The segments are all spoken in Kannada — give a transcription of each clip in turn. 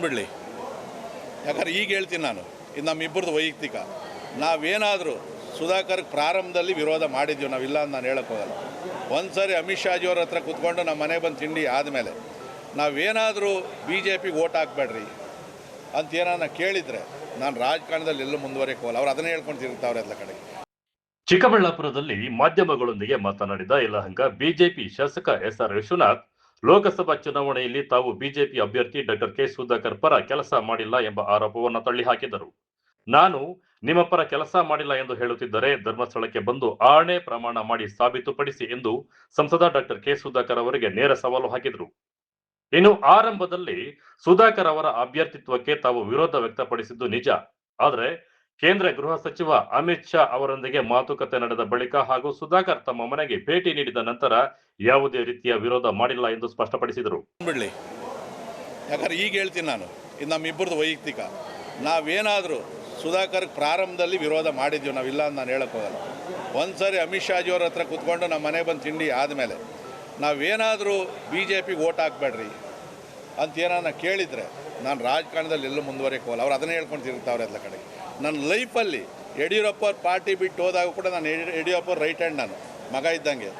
ಬಿಡಲಿ. ಯಾಕಂದ್ರೆ ಈಗ ಹೇಳ್ತೀನಿ ನಾನು, ಇದು ನಮ್ಮಿಬ್ಬರದು ವೈಯಕ್ತಿಕ. ನಾವೇನಾದರೂ ಸುಧಾಕರ್ಗೆ ಪ್ರಾರಂಭದಲ್ಲಿ ವಿರೋಧ ಮಾಡಿದ್ದೀವಿ, ನಾವಿಲ್ಲ ಅಂತ ನಾನು ಹೇಳಕ್ಕೆ ಹೋಗಲ್ಲ. ಒಂದು ಸಾರಿ ಅಮಿತ್ ಶಾಜಿಯವ್ರ ಹತ್ರ ಕೂತ್ಕೊಂಡು ನಮ್ಮ ಮನೆಗೆ ಬಂದು ತಿಂಡಿ ಆದಮೇಲೆ ನಾವೇನಾದರೂ ಬಿ ಜೆ ಪಿಗೆ ಓಟ್ ಹಾಕ್ಬೇಡ್ರಿ ಅಂತ ಏನಾನ ಕೇಳಿದರೆ ನಾನು ರಾಜಕಾರಣದಲ್ಲಿ ಎಲ್ಲೂ ಮುಂದುವರೆಯಕ್ಕೆ ಹೋಗಲ್ಲ. ಅವ್ರು ಅದನ್ನೇ ಹೇಳ್ಕೊಂಡು ತಿರುಗ್ತಾವ್ರೆ ಎಲ್ಲ ಕಡೆಗೆ. ಚಿಕ್ಕಬಳ್ಳಾಪುರದಲ್ಲಿ ಮಾಧ್ಯಮಗಳೊಂದಿಗೆ ಮಾತನಾಡಿದ ಯಲಹಂಕ ಬಿಜೆಪಿ ಶಾಸಕ ಎಸ್ಆರ್ ವಿಶ್ವನಾಥ್, ಲೋಕಸಭಾ ಚುನಾವಣೆಯಲ್ಲಿ ತಾವು ಬಿಜೆಪಿ ಅಭ್ಯರ್ಥಿ ಡಾಕ್ಟರ್ ಕೆ ಸುಧಾಕರ್ ಪರ ಕೆಲಸ ಮಾಡಿಲ್ಲ ಎಂಬ ಆರೋಪವನ್ನು ತಳ್ಳಿಹಾಕಿದರು. ನಾನು ನಿಮ್ಮ ಪರ ಕೆಲಸ ಮಾಡಿಲ್ಲ ಎಂದು ಹೇಳುತ್ತಿದ್ದರೆ ಧರ್ಮಸ್ಥಳಕ್ಕೆ ಬಂದು ಆಣೆ ಪ್ರಮಾಣ ಮಾಡಿ ಸಾಬೀತುಪಡಿಸಿ ಎಂದು ಸಂಸದ ಡಾಕ್ಟರ್ ಕೆ ಸುಧಾಕರ್ ಅವರಿಗೆ ನೇರ ಸವಾಲು ಹಾಕಿದರು. ಇನ್ನು ಆರಂಭದಲ್ಲಿ ಸುಧಾಕರ್ ಅವರ ಅಭ್ಯರ್ಥಿತ್ವಕ್ಕೆ ತಾವು ವಿರೋಧ ವ್ಯಕ್ತಪಡಿಸಿದ್ದು ನಿಜ. ಆದರೆ ಕೇಂದ್ರ ಗೃಹ ಸಚಿವ ಅಮಿತ್ ಶಾ ಅವರೊಂದಿಗೆ ಮಾತುಕತೆ ನಡೆದ ಬಳಿಕ ಹಾಗೂ ಸುಧಾಕರ್ ತಮ್ಮ ಮನೆಗೆ ಭೇಟಿ ನೀಡಿದ ನಂತರ ಯಾವುದೇ ರೀತಿಯ ವಿರೋಧ ಮಾಡಿಲ್ಲ ಎಂದು ಸ್ಪಷ್ಟಪಡಿಸಿದರು. ಬಿಡಲಿ. ಯಾಕಂದ್ರೆ ಈಗ ಹೇಳ್ತೀನಿ ನಾನು, ಇದು ನಮ್ಮಿಬ್ಬರದು ವೈಯಕ್ತಿಕ. ನಾವೇನಾದರೂ ಸುಧಾಕರ್ಗೆ ಪ್ರಾರಂಭದಲ್ಲಿ ವಿರೋಧ ಮಾಡಿದ್ದೀವಿ, ನಾವಿಲ್ಲ ಅಂತ ನಾನು ಹೇಳಕ್ಕೆ ಹೋಗಲ್ಲ. ಒಂದು ಸಾರಿ ಅಮಿತ್ ಶಾಜಿಯವ್ರ ಹತ್ರ ಕೂತ್ಕೊಂಡು ನಮ್ಮ ಮನೆಗೆ ಬಂದು ತಿಂಡಿ ಆದಮೇಲೆ ನಾವೇನಾದರೂ ಬಿ ಜೆ ಪಿಗೆ ಓಟ್ ಹಾಕ್ಬೇಡ್ರಿ ಅಂತ ಏನಾನ ಕೇಳಿದರೆ ನಾನು ರಾಜಕಾರಣದಲ್ಲಿ ಎಲ್ಲೂ ಮುಂದುವರೆಯಕ್ಕೆ ಹೋಗಲ್ಲ. ಅವ್ರು ಅದನ್ನೇ ಹೇಳ್ಕೊಂಡು ತಿರುಗ್ತಾವ್ರೆ ಎಲ್ಲ ಕಡೆಗೆ. ನನ್ನ ಲೈಫಲ್ಲಿ ಯಡಿಯೂರಪ್ಪ ಅವ್ರ ಪಾರ್ಟಿ ಬಿಟ್ಟು ಹೋದಾಗ ಕೂಡ ನಾನು ಯಡಿಯೂರಪ್ಪ ಅವ್ರ ರೈಟ್ ಹ್ಯಾಂಡ್, ನಾನು ಮಗ ಇದ್ದಂಗೆ.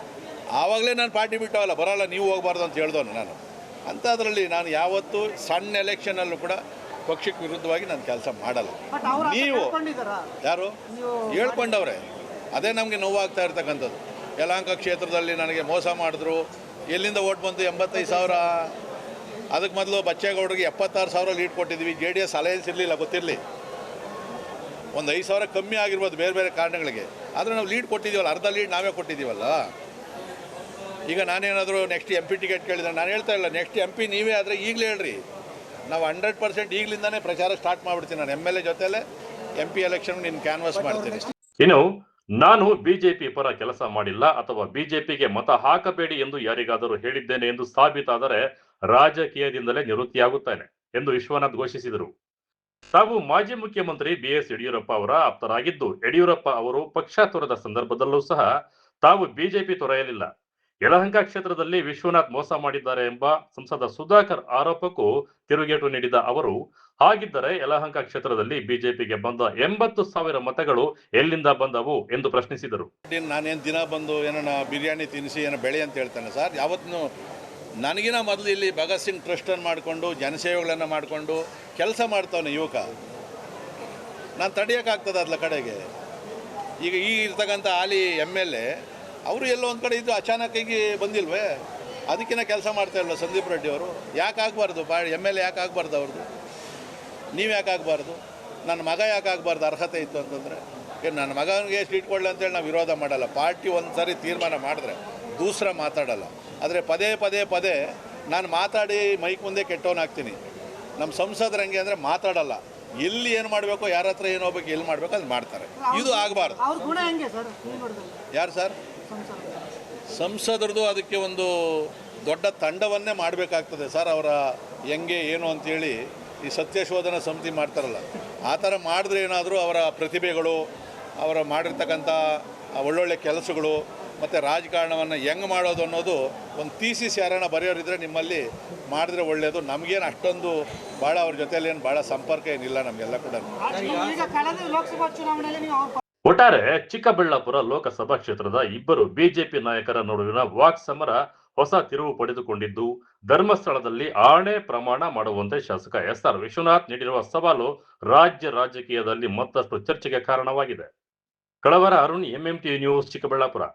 ಆವಾಗಲೇ ನಾನು ಪಾರ್ಟಿ ಬಿಟ್ಟು ಹೋಗಲ್ಲ, ಬರೋಲ್ಲ ನೀವು ಹೋಗಬಾರ್ದು ಅಂತ ಹೇಳ್ದವನು ನಾನು. ಅಂಥದ್ರಲ್ಲಿ ನಾನು ಯಾವತ್ತೂ ಸಣ್ಣ ಎಲೆಕ್ಷನಲ್ಲೂ ಕೂಡ ಪಕ್ಷಕ್ಕೆ ವಿರುದ್ಧವಾಗಿ ನಾನು ಕೆಲಸ ಮಾಡಲ್ಲ. ನೀವು ಯಾರು ಹೇಳ್ಕೊಂಡವ್ರೆ, ಅದೇ ನಮಗೆ ನೋವಾಗ್ತಾ ಇರ್ತಕ್ಕಂಥದ್ದು. ಯಲಹಂಕ ಕ್ಷೇತ್ರದಲ್ಲಿ ನನಗೆ ಮೋಸ ಮಾಡಿದ್ರು. ಎಲ್ಲಿಂದ ಓಟ್ ಬಂತು? 85,000. ಅದಕ್ಕೆ ಮೊದಲು ಬಚ್ಚೇಗೌಡರಿಗೆ 76,000 ಲೀಡ್ ಕೊಟ್ಟಿದ್ವಿ. JDS ಅಲಯನ್ಸ್ ಇರಲಿಲ್ಲ, ಗೊತ್ತಿರಲಿ. ಒಂದು 5,000 ಕಮ್ಮಿ ಆಗಿರ್ಬೋದು ಬೇರೆ ಬೇರೆ ಕಾರಣಗಳಿಗೆ, ಆದರೆ ನಾವು ಲೀಡ್ ಕೊಟ್ಟಿದ್ದೀವಲ್ಲ, ಅರ್ಧ ಲೀಡ್ ನಾವೇ ಕೊಟ್ಟಿದ್ದೀವಲ್ಲ. ಈಗ ನಾನೇನಾದರೂ ನೆಕ್ಸ್ಟ್ MP ಟಿಕೆಟ್ ಕೇಳಿದ್ರೆ ನಾನು ಹೇಳ್ತಾ ಇಲ್ಲ, ನೆಕ್ಸ್ಟ್ MP ನೀವೇ ಆದರೆ ಈಗಲೇ ಹೇಳ್ರಿ. ನಾವು 100% ಈಗಲಿಂದನೇ ಪ್ರಚಾರ ಸ್ಟಾರ್ಟ್ ಮಾಡಿಬಿಡ್ತೀನಿ. ನಾನು MLA ಜೊತೆಲೇ MP ಎಲೆಕ್ಷನ್ ನಿನ್ನ ಕ್ಯಾನ್ವಾಸ್ ಮಾಡ್ತೀನಿ. ಇನ್ನು ನಾನು ಬಿಜೆಪಿ ಪರ ಕೆಲಸ ಮಾಡಿಲ್ಲ ಅಥವಾ ಬಿಜೆಪಿಗೆ ಮತ ಹಾಕಬೇಡಿ ಎಂದು ಯಾರಿಗಾದರೂ ಹೇಳಿದ್ದೇನೆ ಎಂದು ಸಾಬೀತಾದರೆ ರಾಜಕೀಯದಿಂದಲೇ ನಿವೃತ್ತಿಯಾಗುತ್ತೇನೆ ಎಂದು ವಿಶ್ವನಾಥ್ ಘೋಷಿಸಿದರು. ತಾವು ಮಾಜಿ ಮುಖ್ಯಮಂತ್ರಿ BS ಯಡಿಯೂರಪ್ಪ ಅವರ ಆಪ್ತರಾಗಿದ್ದು, ಯಡಿಯೂರಪ್ಪ ಅವರು ಪಕ್ಷ ತೊರೆದ ಸಂದರ್ಭದಲ್ಲೂ ಸಹ ತಾವು ಬಿಜೆಪಿ ತೊರೆಯಲಿಲ್ಲ. ಯಲಹಂಕ ಕ್ಷೇತ್ರದಲ್ಲಿ ವಿಶ್ವನಾಥ್ ಮೋಸ ಮಾಡಿದ್ದಾರೆ ಎಂಬ ಸಂಸದ ಸುಧಾಕರ್ ಆರೋಪಕ್ಕೂ ತಿರುಗೇಟು ನೀಡಿದ ಅವರು, ಹಾಗಿದ್ದರೆ ಯಲಹಂಕ ಕ್ಷೇತ್ರದಲ್ಲಿ ಬಿಜೆಪಿಗೆ ಬಂದ 80,000 ಮತಗಳು ಎಲ್ಲಿಂದ ಬಂದವು ಎಂದು ಪ್ರಶ್ನಿಸಿದರು. ನಾನೇನು ದಿನ ಬಂದು ಏನೋ ಬಿರಿಯಾನಿ ತಿನ್ನಿಸಿ ಏನೋ ಬೆಳೆ ಅಂತ ಹೇಳ್ತಾನೆ ಸರ್. ಯಾವತ್ತೂ ನನಗಿನ ಮೊದಲು ಇಲ್ಲಿ ಭಗತ್ ಸಿಂಗ್ ಟ್ರಸ್ಟನ್ನು ಮಾಡಿಕೊಂಡು ಜನಸೇವೆಗಳನ್ನು ಮಾಡಿಕೊಂಡು ಕೆಲಸ ಮಾಡ್ತಾವನೆ ಯುವಕ. ನಾನು ತಡೆಯೋಕ್ಕಾಗ್ತದೆ ಅದರ ಕಡೆಗೆ. ಈಗ ಇರ್ತಕ್ಕಂಥ ಹಾಲಿ MLA ಅವರು ಎಲ್ಲೋ ಒಂದು ಕಡೆ ಇದ್ದು ಅಚಾನಕ್ಕಾಗಿ ಬಂದಿಲ್ವೇ? ಅದಕ್ಕಿಂತ ಕೆಲಸ ಮಾಡ್ತಾ ಇಲ್ವ ಸಂದೀಪ್ ರೆಡ್ಡಿ ಅವರು? ಯಾಕೆ ಆಗಬಾರ್ದು? MLA ಯಾಕೆ ಆಗಬಾರ್ದು ಅವ್ರದ್ದು? ನೀವು ಯಾಕೆ ಆಗಬಾರ್ದು? ನನ್ನ ಮಗ ಯಾಕೆ ಆಗಬಾರ್ದು? ಅರ್ಹತೆ ಇತ್ತು ಅಂತಂದರೆ ನನ್ನ ಮಗನಿಗೆ ಸೀಟ್ ಕೊಡಲಿ ಅಂತೇಳಿ ನಾವು ವಿರೋಧ ಮಾಡಲ್ಲ. ಪಾರ್ಟಿ ಒಂದು ಸಾರಿ ತೀರ್ಮಾನ ಮಾಡಿದ್ರೆ ದೂಸರ ಮಾತಾಡಲ್ಲ. ಆದರೆ ಪದೇ ಪದೇ ಪದೇ ನಾನು ಮಾತಾಡಿ ಮೈಕ್ ಮುಂದೆ ಕೆಟ್ಟವನಾಗ್ತೀನಿ. ನಮ್ಮ ಸಂಸದರು ಹೆಂಗೆ ಅಂದರೆ ಮಾತಾಡಲ್ಲ. ಎಲ್ಲಿ ಏನು ಮಾಡಬೇಕು, ಯಾರ ಹತ್ರ ಏನು ಹೋಗ್ಬೇಕು, ಎಲ್ಲಿ ಮಾಡಬೇಕು ಅದು ಮಾಡ್ತಾರೆ. ಇದು ಆಗಬಾರ್ದು. ಯಾರು ಸರ್? ಸಂಸದರದು ಅದಕ್ಕೆ ಒಂದು ದೊಡ್ಡ ತಂಡವನ್ನೇ ಮಾಡಬೇಕಾಗ್ತದೆ ಸರ್. ಅವರ ಹೆಂಗೆ ಏನು ಅಂತೇಳಿ ಈ ಸತ್ಯಶೋಧನಾ ಸಮಿತಿ ಮಾಡ್ತಾರಲ್ಲ, ಆ ಥರ ಮಾಡಿದ್ರೆ ಏನಾದರೂ ಅವರ ಪ್ರತಿಭೆಗಳು, ಅವರ ಮಾಡಿರ್ತಕ್ಕಂಥ ಒಳ್ಳೊಳ್ಳೆ ಕೆಲಸಗಳು ಮತ್ತು ರಾಜಕಾರಣವನ್ನು ಹೆಂಗೆ ಮಾಡೋದು ಅನ್ನೋದು ಒಂದು ಥೀಸಿಸ್ ಯಾರನ್ನ ಬರೆಯೋರಿದ್ರೆ ನಿಮ್ಮಲ್ಲಿ ಮಾಡಿದ್ರೆ ಒಳ್ಳೆಯದು. ನಮಗೇನು ಅಷ್ಟೊಂದು ಭಾಳ ಅವ್ರ ಜೊತೆಯಲ್ಲಿ ಏನು ಭಾಳ ಸಂಪರ್ಕ ಏನಿಲ್ಲ ನಮಗೆಲ್ಲ ಕೂಡ. ಒಟ್ಟಾರೆ ಚಿಕ್ಕಬಳ್ಳಾಪುರ ಲೋಕಸಭಾ ಕ್ಷೇತ್ರದ ಇಬ್ಬರು ಬಿಜೆಪಿ ನಾಯಕರ ನಡುವಿನ ವಾಕ್ ಸಮರ ಹೊಸ ತಿರುವು ಪಡೆದುಕೊಂಡಿದ್ದು, ಧರ್ಮಸ್ಥಳದಲ್ಲಿ ಆಣೆ ಪ್ರಮಾಣ ಮಾಡುವಂತೆ ಶಾಸಕ SR ವಿಶ್ವನಾಥ್ ನೀಡಿರುವ ಸವಾಲು ರಾಜ್ಯ ರಾಜಕೀಯದಲ್ಲಿ ಮತ್ತಷ್ಟು ಚರ್ಚೆಗೆ ಕಾರಣವಾಗಿದೆ. ಕಳವರ ಅರುಣ್, MMT ನ್ಯೂಸ್, ಚಿಕ್ಕಬಳ್ಳಾಪುರ.